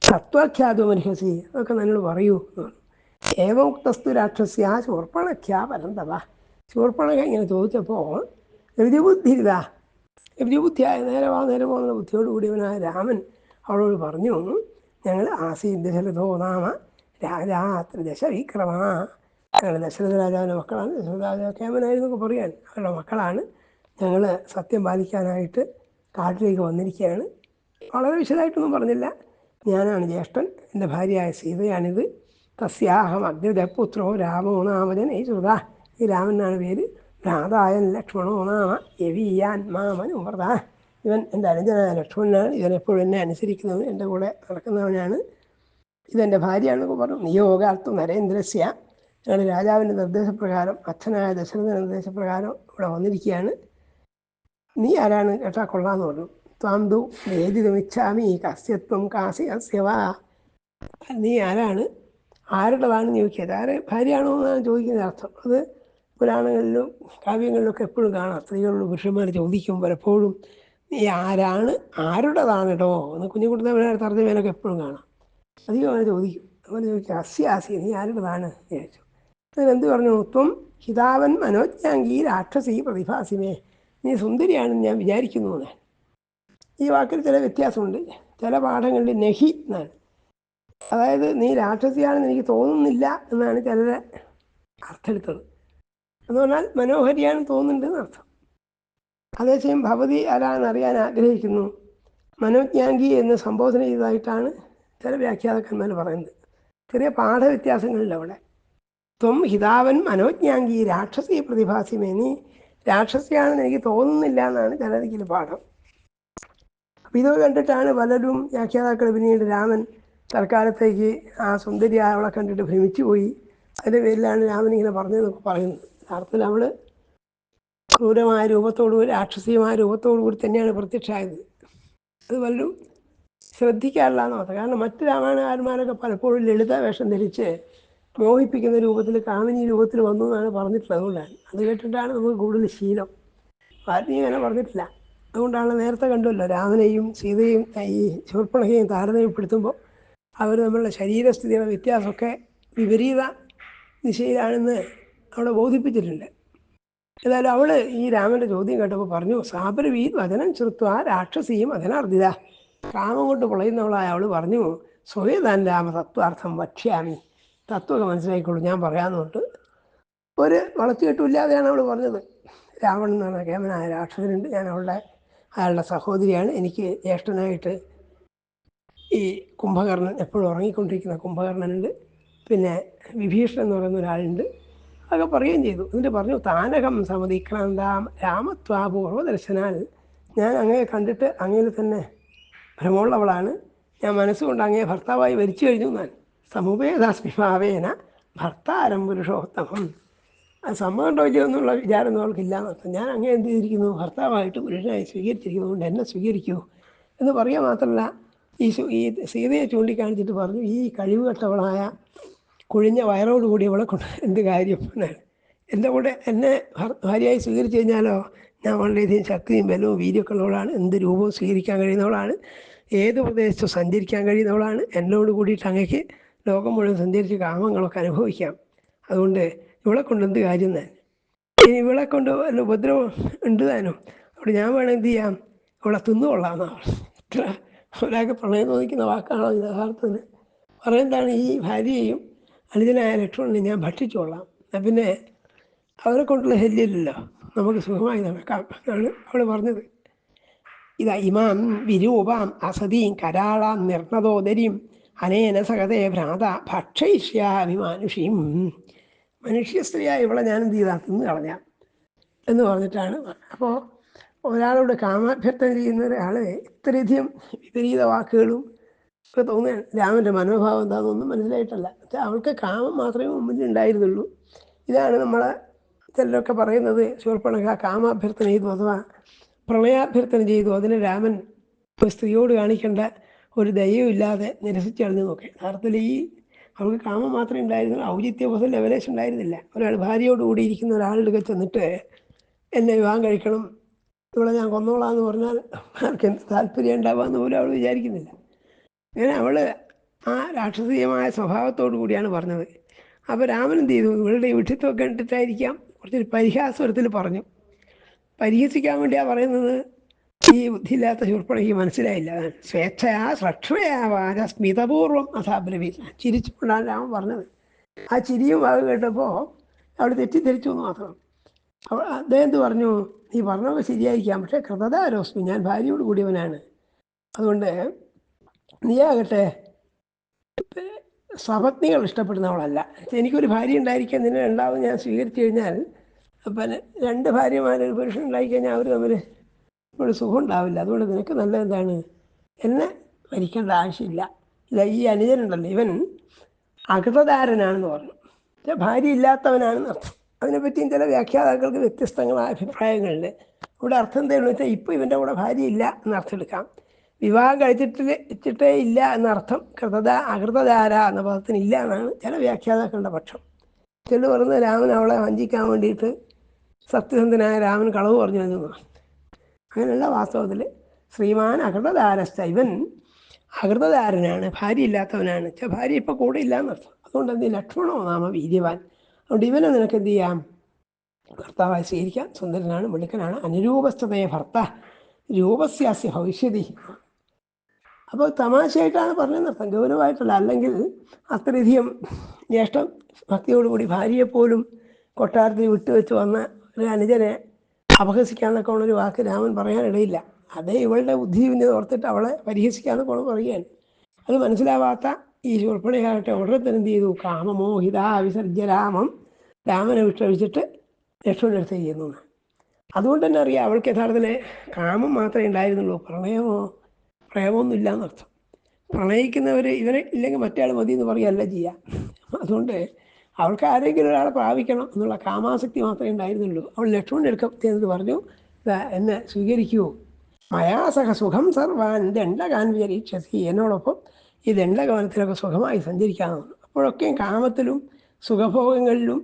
തത്വാഖ്യാതുമർഹസി, അതൊക്കെ നന്നോട് പറയൂ. ഏവോക്തസ്തു രാക്ഷസ്യ ശൂർപ്പണഖ്യാ പരന്തവ. ശൂർപ്പണഖ ഇങ്ങനെ ചോദിച്ചപ്പോൾ ഋതിബുദ്ധിയായ നേരെ പോകുന്ന ബുദ്ധിയോട് കൂടിയവനായ രാമൻ അവളോട് പറഞ്ഞു, ഞങ്ങൾ ആസീദശരഥോ നാമ രാജാ ത്രിദശ വിക്രമ. ഞങ്ങൾ ദശരഥ രാജാവിൻ്റെ മക്കളാണ്, ദശരഥ രാജാവ് കേമനായിരുന്നൊക്കെ പറയാൻ, അവരുടെ മക്കളാണ്. ഞങ്ങൾ സത്യം പാലിക്കാനായിട്ട് കാട്ടിലേക്ക് വന്നിരിക്കുകയാണ്. വളരെ വിശദമായിട്ടൊന്നും പറഞ്ഞില്ല. ഞാനാണ് ജ്യേഷ്ഠൻ, എൻ്റെ ഭാര്യയായ സീതയാണിത്. തസ്യാഹം അഗ്രജപുത്രോ രാമോ നാമജൻ ഈ ശ്രുത. ഈ രാമനാണ് പേര്. ഭ്രാതായൻ ലക്ഷ്മണോ നാമ യവീയാൻ മാമനുവ്രത. ഇവൻ എൻ്റെ അനുജനായ ലക്ഷ്മണനാണ്, ഇവനെപ്പോഴും എന്നെ അനുസരിക്കുന്നവൻ, എൻ്റെ കൂടെ നടക്കുന്നവനാണ്. ഇതെൻ്റെ ഭാര്യയാണെന്നൊക്കെ പറഞ്ഞു. നിയോഗാർത്തു നരേന്ദ്രസ്യ, ഞങ്ങൾ രാജാവിൻ്റെ നിർദ്ദേശപ്രകാരം, അച്ഛനായ ദശരഥൻ്റെ നിർദ്ദേശപ്രകാരം ഇവിടെ വന്നിരിക്കുകയാണ്. നീ ആരാണ് കേട്ടാ കൊള്ളാമെന്ന് പറഞ്ഞു. ത്വാം തു വേദിതമിച്ഛാമി കസ്യത്വം കാസി അസ്യവാ. നീ ആരാണ്, ആരുടേതാണെന്ന് ചോദിക്കുക. ആരെ ഭാര്യയാണോ എന്നാണ് ചോദിക്കുന്ന അർത്ഥം. അത് പുരാണങ്ങളിലും കാവ്യങ്ങളിലൊക്കെ എപ്പോഴും കാണാം. സ്ത്രീകളോട് പുരുഷന്മാർ ചോദിക്കും പലപ്പോഴും, നീ ആരാണ്, ആരുടേതാണിടോ എന്ന്. കുഞ്ഞുകുട്ടൻ്റെ തർജ്ജമയിലൊക്കെ എപ്പോഴും കാണാം. അധികം അങ്ങനെ ചോദിക്കും. അങ്ങനെ ചോദിക്കുക, അസ്യാസി, നീ ആരുടേതാണ് ചോദിച്ചു. അതിനെന്ത് പറഞ്ഞു, ത്വം ഹിതാവൻ മനോജ്ഞാംഗീ രാക്ഷസീ പ്രതിഭാസിമേ. നീ സുന്ദരിയാണെന്ന് ഞാൻ വിചാരിക്കുന്നു എന്നാണ്. ഈ വാക്കിൽ ചില വ്യത്യാസമുണ്ട്. ചില പാഠങ്ങളിൽ നഹി എന്നാണ്, അതായത് നീ രാക്ഷസിയാണെന്ന് എനിക്ക് തോന്നുന്നില്ല എന്നാണ് ചിലരെ അർത്ഥമെടുത്തത്. എന്ന് പറഞ്ഞാൽ മനോഹരിയാണെന്ന് തോന്നുന്നുണ്ട് എന്നർത്ഥം. അതേസമയം ഭവതി ആരാന്ന് അറിയാൻ ആഗ്രഹിക്കുന്നു, മനോജ്ഞാംഗി എന്ന് സംബോധന ചെയ്തതായിട്ടാണ് ചില വ്യാഖ്യാതാക്കന്മാർ പറയുന്നത്. ചെറിയ പാഠവ്യത്യാസങ്ങളില്ല അവിടെ. ത്വം ഹിതാവൻ മനോജ്ഞാംഗി രാക്ഷസീ പ്രതിഭാസിമേ, നീ രാക്ഷസിയാണെന്ന് എനിക്ക് തോന്നുന്നില്ല എന്നാണ് ചിലരിക്കൽ പാഠം. അപ്പം ഇത് കണ്ടിട്ടാണ് പലരും വ്യാഖ്യാതാക്കൾ പിന്നീട് രാമൻ തൽക്കാലത്തേക്ക് ആ സുന്ദരിയായ അവളെ കണ്ടിട്ട് ഭ്രമിച്ചു പോയി, അതിൻ്റെ പേരിലാണ് രാമൻ ഇങ്ങനെ പറഞ്ഞതെന്നൊക്കെ പറയുന്നത്. യഥാർത്ഥത്തിൽ അവൾ ക്രൂരമായ രൂപത്തോടുകൂടി, രാക്ഷസീയമായ രൂപത്തോടുകൂടി തന്നെയാണ് പ്രത്യക്ഷമായത്. അത് പലരും ശ്രദ്ധിക്കാറില്ലാന്ന് മാത്രം. കാരണം മറ്റ് രാമായണകാരന്മാരൊക്കെ പലപ്പോഴും ലളിത വേഷം ധരിച്ച് മോഹിപ്പിക്കുന്ന രൂപത്തിൽ, കാമിനി രൂപത്തിൽ വന്നു എന്നാണ് പറഞ്ഞിട്ടുള്ളത്. അതുകൊണ്ടാണ്, അത് കേട്ടിട്ടാണ് നമുക്ക് കൂടുതൽ ശീലം. വാൽമീകി അങ്ങനെ പറഞ്ഞിട്ടില്ല. അതുകൊണ്ടാണ് നേരത്തെ കണ്ടുമല്ലോ, രാമനെയും സീതയും ഈ ശൂർപ്പണഖയും താരതമ്യപ്പെടുത്തുമ്പോൾ അവർ നമ്മളുടെ ശരീരസ്ഥിതിയുടെ വ്യത്യാസമൊക്കെ വിപരീത ദിശയിലാണെന്ന് അവിടെ ബോധിപ്പിച്ചിട്ടുണ്ട്. ഏതായാലും അവൾ ഈ രാമൻ്റെ ചോദ്യം കേട്ടപ്പോൾ പറഞ്ഞു, സാബരവീ വചനം ശ്രുത്വ രാക്ഷസിയും അതിനർദ്ദിത. കാമം കൊണ്ട് പൊളയുന്നവളായ അവൾ പറഞ്ഞു, സ്വയതാൻ രാമ തത്വാർത്ഥം വക്ഷ്യാമി. തത്വമൊക്കെ മനസ്സിലാക്കിക്കോളൂ, ഞാൻ പറയാമെന്നുണ്ട്. ഒരു വളച്ചുകെട്ടുമില്ലാതെയാണ് അവൾ പറഞ്ഞത്. രാവണൻ എന്ന് പറഞ്ഞ കേമനായ രാക്ഷസനുണ്ട്, ഞാൻ അയാളുടെ സഹോദരിയാണ്. എനിക്ക് ജ്യേഷ്ഠനായിട്ട് ഈ കുംഭകർണൻ, എപ്പോഴും ഉറങ്ങിക്കൊണ്ടിരിക്കുന്ന കുംഭകർണനുണ്ട്. പിന്നെ വിഭീഷണൻ എന്ന് പറയുന്ന ഒരാളുണ്ട്. അതൊക്കെ പറയുകയും ചെയ്തു. എന്നിട്ട് പറഞ്ഞു, താനകം സമതിക്രാന്താം രാമത്വാപൂർവ ദർശനാൽ. ഞാൻ അങ്ങയെ കണ്ടിട്ട് അങ്ങയിൽ തന്നെ ഭ്രമമുള്ളവളാണ്. ഞാൻ മനസ്സുകൊണ്ട് അങ്ങയെ ഭർത്താവായി വരിച്ചു കഴിഞ്ഞു. ഞാൻ സമുപേദാസ്മിഭാവേന ഭർത്താരം പുരുഷോത്തമം. അത് സമ്മതം ഉണ്ടോ എന്നുള്ള വിചാരമൊന്നും അവൾക്കില്ല എന്നർത്ഥം. ഞാൻ അങ്ങേ എന്ത് ചെയ്തിരിക്കുന്നു, ഭർത്താവായിട്ട് പുരുഷനായി സ്വീകരിച്ചിരിക്കുന്നതുകൊണ്ട് എന്നെ സ്വീകരിക്കൂ എന്ന് പറയുക മാത്രമല്ല, ഈ സീതയെ ചൂണ്ടിക്കാണിച്ചിട്ട് പറഞ്ഞു, ഈ കഴിവുകെട്ടവളായ കുഴിഞ്ഞ വയറോടുകൂടി അവളെ കൊണ്ട് എന്ത് കാര്യം എന്നാണ്. എൻ്റെ കൂടെ എന്നെ ഭാര്യയായി സ്വീകരിച്ചു കഴിഞ്ഞാലോ, ഞാൻ വളരെയധികം ശക്തിയും ബലവും വീര്യമൊക്കെ ഉള്ളവളാണ്, എന്ത് രൂപവും സ്വീകരിക്കാൻ കഴിയുന്നവളാണ്, ഏത് പ്രദേശത്തും സഞ്ചരിക്കാൻ കഴിയുന്നവളാണ്. എന്നോട് കൂടിയിട്ട് അങ്ങേക്ക് ലോകം മുഴുവൻ സഞ്ചരിച്ച് കാമങ്ങളൊക്കെ അനുഭവിക്കാം. അതുകൊണ്ട് ഇവളെ കൊണ്ട് എന്ത് കാര്യം തന്നെ, ഇനി ഇവളെ കൊണ്ട് വല്ല ഉപദ്രവം ഉണ്ട് താനും. അവിടെ ഞാൻ വേണം എന്ത് ചെയ്യാം, ഇവളെ തിന്നുകൊള്ളാമെന്നാണ്. ഇത്ര ഒരാൾക്ക് പ്രണയം തോന്നിക്കുന്ന വാക്കാണോ യഥാർത്ഥത്തിൽ പറയുന്നതാണ്. ഈ ഭാര്യയെയും അനുജനായ ലക്ഷ്മണനെ ഞാൻ ഭക്ഷിച്ചോളാം, പിന്നെ അവരെ കൊണ്ടുള്ള ശല്യമില്ലല്ലോ. നമുക്ക് സുഖമായി നടക്കാം എന്നാണ് അവൾ പറഞ്ഞത്. ഇതാ ഇമാം വിരൂപാം അസതീം കരാളാം നിർണതോദരീം അനേന സഹതേ ഭ്രാത ഭക്ഷയിഷ്യാമി മാനുഷീം. മനുഷ്യ സ്ത്രീയായി ഇവളെ ഞാൻ എന്ത് ചെയ്താൽ തിന്നു കളഞ്ഞാം എന്ന് പറഞ്ഞിട്ടാണ്. അപ്പോൾ ഒരാളോട് കാമാഭ്യർത്ഥന ചെയ്യുന്ന ഒരാൾ ഇത്രയധികം വിപരീത വാക്കുകളും ഒക്കെ തോന്നുകയാണ്. രാമൻ്റെ മനോഭാവം എന്താണെന്നൊന്നും മനസ്സിലായിട്ടല്ല. അവൾക്ക് കാമം മാത്രമേ മുമ്പിൽ ഉണ്ടായിരുന്നുള്ളൂ. ഇതാണ് നമ്മളെ ചിലരൊക്കെ പറയുന്നത് ശൂർപ്പണഖ കാമാഭ്യർത്ഥന ചെയ്തു അഥവാ പ്രണയാഭ്യർത്ഥന ചെയ്തു. അതിന് രാമൻ ഒരു സ്ത്രീയോട് കാണിക്കേണ്ട ഒരു ദയവുമില്ലാതെ നിരസിച്ചു കളഞ്ഞു നോക്കി. യഥാർത്ഥത്തിൽ അവൾക്ക് കാമം മാത്രമേ ഉണ്ടായിരുന്നുള്ളൂ, ഔചിത്യബോധം ലെവലേഷൻ ഉണ്ടായിരുന്നില്ല. ഒരാൾ ഭാര്യയോട് കൂടിയിരിക്കുന്ന ഒരാളുടെ ചെന്നിട്ട് എന്നെ വിവാഹം കഴിക്കണം, ഇവിടെ ഞാൻ കൊന്നോളാം എന്ന് പറഞ്ഞാൽ ആർക്ക് എന്ത് താല്പര്യം ഉണ്ടാവാന്ന് പോലും അവൾ വിചാരിക്കുന്നില്ല. അങ്ങനെ അവൾ ആ രാക്ഷസീയമായ സ്വഭാവത്തോടു കൂടിയാണ് പറഞ്ഞത്. അപ്പോൾ രാമൻ എന്ത് ചെയ്തു? ഇവളുടെ വിഡ്ഢിത്തമൊക്കെ കണ്ടിട്ടായിരിക്കാം കുറച്ചൊരു പരിഹാസത്തിൽ പറഞ്ഞു. പരിഹസിക്കാൻ വേണ്ടിയാണ് പറയുന്നത്. ഈ ബുദ്ധിയില്ലാത്ത ശൂർപ്പണഖയ്ക്ക് മനസ്സിലായില്ല. സ്വേച്ഛയാ ശ്രക്ഷയാവാന സ്മിതപൂർവ്വം അസാബ്രവി. ചിരിച്ചുകൊണ്ടാണ് രാമൻ പറഞ്ഞത്. ആ ചിരിയും അത് കേട്ടപ്പോൾ അവൾ തെറ്റിദ്ധരിച്ചു എന്ന് മാത്രം. അദ്ദേഹം എന്ത് പറഞ്ഞു? നീ പറഞ്ഞൊക്കെ ശരിയായിരിക്കാം, പക്ഷേ കൃതദാരോസ്മി, ഞാൻ ഭാര്യയോട് കൂടിയവനാണ്. അതുകൊണ്ട് നീയാകട്ടെ സ്വപത്നികൾ ഇഷ്ടപ്പെടുന്നവളല്ല. എനിക്കൊരു ഭാര്യ ഉണ്ടായിരിക്കാൻ നിന്നെ രണ്ടാമത് ഞാൻ സ്വീകരിച്ചു കഴിഞ്ഞാൽ പിന്നെ രണ്ട് ഭാര്യമാരൊരു പുരുഷൻ ഉണ്ടായിക്കഴിഞ്ഞാൽ അവർ തമ്മിൽ ഒരു സുഖം ഉണ്ടാവില്ല. അതുകൊണ്ട് നിനക്ക് നല്ല എന്താണ്, എന്നെ ഭരിക്കേണ്ട ആവശ്യമില്ല. ഇല്ല, ഈ അനുജനുണ്ടല്ലോ ഇവൻ അകൃതധാരനാണെന്ന് പറഞ്ഞു, ഭാര്യ ഇല്ലാത്തവനാണെന്ന് അർത്ഥം. അതിനെപ്പറ്റിയും ചില വ്യാഖ്യാതാക്കൾക്ക് വ്യത്യസ്തങ്ങളായ അഭിപ്രായങ്ങളുണ്ട്. ഇവിടെ അർത്ഥം എന്താണെന്ന് വെച്ചാൽ ഇപ്പോൾ ഇവൻ്റെ കൂടെ ഭാര്യ ഇല്ല എന്നർത്ഥം എടുക്കാം. വിവാഹം കഴിച്ചിട്ടേ ഇല്ല എന്നർത്ഥം അകൃതധാര എന്ന പദത്തിന് ഇല്ല എന്നാണ് ചില വ്യാഖ്യാതാക്കളുടെ പക്ഷം. ചില പറഞ്ഞ് രാമൻ അവളെ വഞ്ചിക്കാൻ വേണ്ടിയിട്ട് സത്യസന്ധനായ രാമൻ കളവ് പറഞ്ഞു എന്നാണ്. അങ്ങനെയുള്ള വാസ്തവത്തിൽ ശ്രീമാൻ അകൃതധാരസ്ഥ, ഇവൻ അകൃതധാരനാണ്, ഭാര്യ ഇല്ലാത്തവനാണ്. ഭാര്യ ഇപ്പോൾ കൂടെ ഇല്ല എന്നർത്ഥം. അതുകൊണ്ട് എന്ത് ലക്ഷ്മണോ നാമ വീര്യവാൻ, അതുകൊണ്ട് ഇവനെ നിനക്ക് എന്ത് ചെയ്യാം, ഭർത്താവായി സ്വീകരിക്കാം. സുന്ദരനാണ്, മിടുക്കനാണ്. അനുരൂപസ്ഥതയെ ഭർത്ത രൂപസ്യാസ്യ ഭവിഷ്യതി. അപ്പോൾ തമാശയായിട്ടാണ് പറഞ്ഞതെന്നർത്ഥം, ഗൗരവമായിട്ടല്ല. അല്ലെങ്കിൽ അത്രയധികം ജ്യേഷ്ഠ ഭക്തിയോടുകൂടി ഭാര്യയെപ്പോലും കൊട്ടാരത്തിൽ വിട്ടുവെച്ച് വന്ന ഒരു അനുജനെ അപഹസിക്കാന്നൊക്കെ ഉള്ളൊരു വാക്ക് രാമൻ പറയാനിടയില്ല. അതേ ഇവളുടെ ബുദ്ധിവിനെ ഓർത്തിട്ട് അവളെ പരിഹസിക്കാന്നൊക്കെ ഉള്ള പറയുകയാണ്. അത് മനസ്സിലാവാത്ത ഈ ശൂർപ്പണഖയാകട്ടെ ഉടനെ തന്നെ എന്ത് ചെയ്തു? കാമമോഹിത വിസർജ്യ രാമം, രാമനെ വിട്ടൊഴിച്ചിട്ട് ലക്ഷ്മണൻ്റെ അടുത്ത് ചെയ്യുന്നു. അതുകൊണ്ട് തന്നെ അറിയാം അവൾക്ക് യഥാർത്ഥത്തിൽ കാമം മാത്രമേ ഉണ്ടായിരുന്നുള്ളൂ, പ്രേമമൊന്നും ഇല്ല എന്നർത്ഥം. പ്രണയിക്കുന്നവർ ഇവരെ ഇല്ലെങ്കിൽ മറ്റേ ആൾ മതി എന്ന് പറയുകയല്ല ചെയ്യുക. അതുകൊണ്ട് അവൾക്ക് ആരെങ്കിലും ഒരാളെ പ്രാപിക്കണം എന്നുള്ള കാമാസക്തി മാത്രമേ ഉണ്ടായിരുന്നുള്ളൂ. അവൾ ലക്ഷ്മണൻ്റെ അടുക്കത്ത് പറഞ്ഞു, എന്നെ സ്വീകരിക്കുമോ? മയാസഹ സുഖം സർവാൻ ദണ്ഡകാൻ വിചരീക്ഷസി, എന്നോടൊപ്പം ഈ ദണ്ഡകവനത്തിലൊക്കെ സുഖമായി സഞ്ചരിക്കാമെന്ന്. അപ്പോഴൊക്കെയും കാമത്തിലും സുഖഭോഗങ്ങളിലും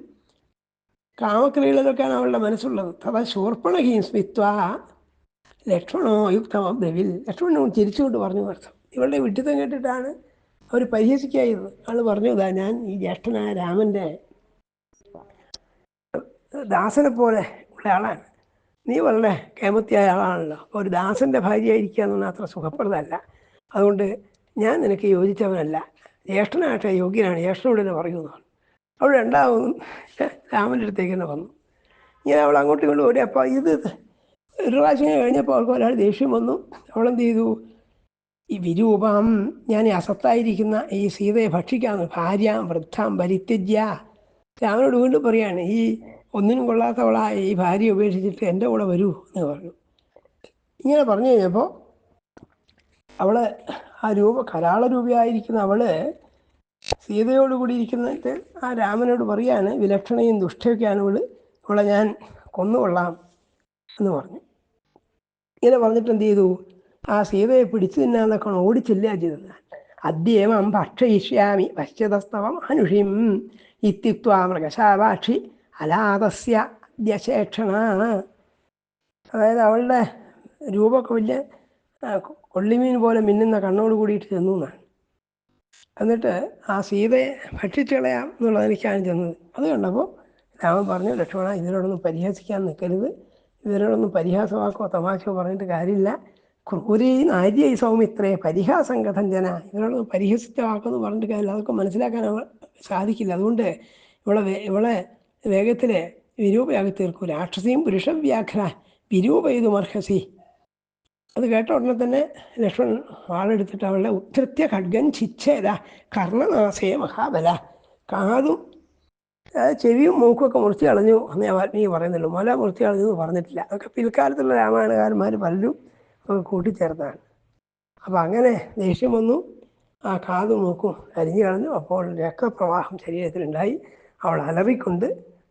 കാമക്രിയകളിലൊക്കെയാണ് അവളുടെ മനസ്സുള്ളത്. തഥാ ശൂർപ്പണഖീം സ്മിത്വാ ലക്ഷ്മണോ യുക്തമബ്രവിൽ, ലക്ഷ്മണനോട് ചിരിച്ചുകൊണ്ട് പറഞ്ഞു അർത്ഥം. ഇവളുടെ വിഡ്ഢിത്തം കേട്ടിട്ടാണ് അവർ പരിഹസിക്കായിരുന്നത്. ആൾ പറഞ്ഞു, ഇതാ ഞാൻ ഈ ജ്യേഷ്ഠനായ രാമൻ്റെ ദാസനെ പോലെ ഉള്ള ആളാണ്, നീ വളരെ കേമത്തിയായ ആളാണല്ലോ, അപ്പോൾ ഒരു ദാസൻ്റെ ഭാര്യയായിരിക്കുക എന്നൊന്നും അത്ര സുഖപ്രദമല്ല. അതുകൊണ്ട് ഞാൻ നിനക്ക് യോജിച്ചവനല്ല, ജ്യേഷ്ഠനാകട്ടെ യോഗ്യനാണ്, ജ്യേഷ്ഠനോട് തന്നെ പറയുന്നു. അവൾ രണ്ടാമതും രാമൻ്റെ അടുത്തേക്ക് തന്നെ വന്നു. ഇങ്ങനെ അവൾ അങ്ങോട്ടും ഇങ്ങോട്ടും ഓടി. അപ്പോൾ ഇത് ഒരു പ്രാവശ്യം കഴിഞ്ഞപ്പോൾ അവൾക്ക് ഒരാൾ ദേഷ്യം വന്നു. അവളെന്ത് ചെയ്തു? ഈ വിരൂപം, ഞാൻ ഈ അസത്തായിരിക്കുന്ന ഈ സീതയെ ഭക്ഷിക്കാമെന്ന്, ഭാര്യ വൃദ്ധാം പരിത്യജ്യ. രാമനോട് വീണ്ടും പറയാണ്, ഈ ഒന്നിനും കൊള്ളാത്തവളായ ഈ ഭാര്യ ഉപേക്ഷിച്ചിട്ട് എൻ്റെ കൂടെ വരൂ എന്ന് പറഞ്ഞു. ഇങ്ങനെ പറഞ്ഞു കഴിഞ്ഞപ്പോൾ അവൾ ആ കരാളരൂപിയായിരിക്കുന്ന അവൾ സീതയോടുകൂടി ഇരിക്കുന്നിട്ട് ആ രാമനോട് പറയാണ്, വിലക്ഷണയും ദുഷ്ടയൊക്കെയാണ് അവളെ ഞാൻ കൊന്നുകൊള്ളാം എന്ന് പറഞ്ഞു. ഇങ്ങനെ പറഞ്ഞിട്ട് എന്ത് ചെയ്തു? ആ സീതയെ പിടിച്ചു തിന്നാന്നൊക്കെ ഓടിച്ചില്ല ചെയ്തത്. അദ്യേമം ഭക്ഷയിഷ്യാമി പശ്ചതസ്തവം അനുഷിം ഇത്യുക്ത്വാ മൃഗശാവാക്ഷി അലാതസ്യ അദ്യശേക്ഷണ. അതായത് അവളുടെ രൂപമൊക്കെ വലിയ കൊള്ളിമീൻ പോലെ മിന്നുന്ന കണ്ണോട് കൂടിയിട്ട് ചെന്നു എന്നാണ്. എന്നിട്ട് ആ സീതയെ ഭക്ഷിച്ചു കളയാം എന്നുള്ളതിലേക്കാണ് ചെന്നത്. അത് കണ്ടപ്പോൾ രാമൻ പറഞ്ഞു, ലക്ഷ്മണ, ഇതിനോടൊന്നും പരിഹസിക്കാൻ നിൽക്കരുത്, ഇവരോടൊന്നും പരിഹാസവാക്കോ തമാശയോ പറഞ്ഞിട്ട് കാര്യമില്ല. ക്രൂരീ നാര്യ സൗമിത്രേ പരിഹാസം കഥഞ്ജന, ഇവരോടൊന്നും പരിഹസിച്ച വാക്കൊന്നും പറഞ്ഞിട്ട് കാര്യമില്ല, അതൊക്കെ മനസ്സിലാക്കാൻ സാധിക്കില്ല. അതുകൊണ്ട് ഇവളെ വേഗത്തിൽ വിരൂപയാക്കി തീർക്കൂ. രാക്ഷസിയും പുരുഷവ്യാഘ്ര വിരൂപയിതുമർഹസി. അത് കേട്ട ഉടനെ തന്നെ ലക്ഷ്മണൻ വാളെടുത്തിട്ട് അവളുടെ ഉദ്ധൃത്യ ഖഡ്ഗൻ ഛിച്ഛേദ കർണനാശയ മഹാബല. കാതും ചെവിയും മൂക്കൊക്കെ മുറിച്ച് കളഞ്ഞു എന്ന് വാൽമീകി പറയുന്നുള്ളൂ. മല മുറിച്ച് കളഞ്ഞു എന്ന് പറഞ്ഞിട്ടില്ല. അതൊക്കെ പിൽക്കാലത്തുള്ള രാമായണകാരന്മാർ പലരും കൂട്ടിച്ചേർത്താണ്. അപ്പം അങ്ങനെ ദേഷ്യം വന്നു, ആ കാതും മൂക്കും അരിഞ്ഞു കളഞ്ഞു. അപ്പോൾ രക്തപ്രവാഹം ശരീരത്തിലുണ്ടായി. അവൾ അലറിക്കൊണ്ട്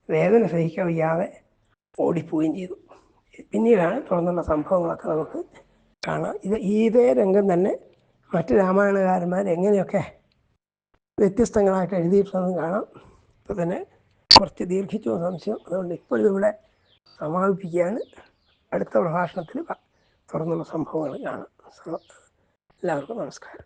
വേദന സഹിക്കാൻ വയ്യാതെ ഓടിപ്പോവുകയും ചെയ്തു. പിന്നീടാണ് തുടർന്നുള്ള സംഭവങ്ങളൊക്കെ നമുക്ക് കാണാം. ഇതേ രംഗം തന്നെ മറ്റ് രാമായണകാരന്മാർ എങ്ങനെയൊക്കെ വ്യത്യസ്തങ്ങളായിട്ട് എഴുതിയിട്ടുണ്ടെന്ന് കാണാം. ഇപ്പോൾ തന്നെ കുറച്ച് ദീർഘിച്ചു സംശയം, അതുകൊണ്ട് ഇപ്പോഴും ഇവിടെ സമാപിപ്പിക്കുകയാണ്. അടുത്ത പ്രഭാഷണത്തിൽ തുടർന്നുള്ള സംഭവങ്ങൾ കാണാം. എല്ലാവർക്കും നമസ്കാരം.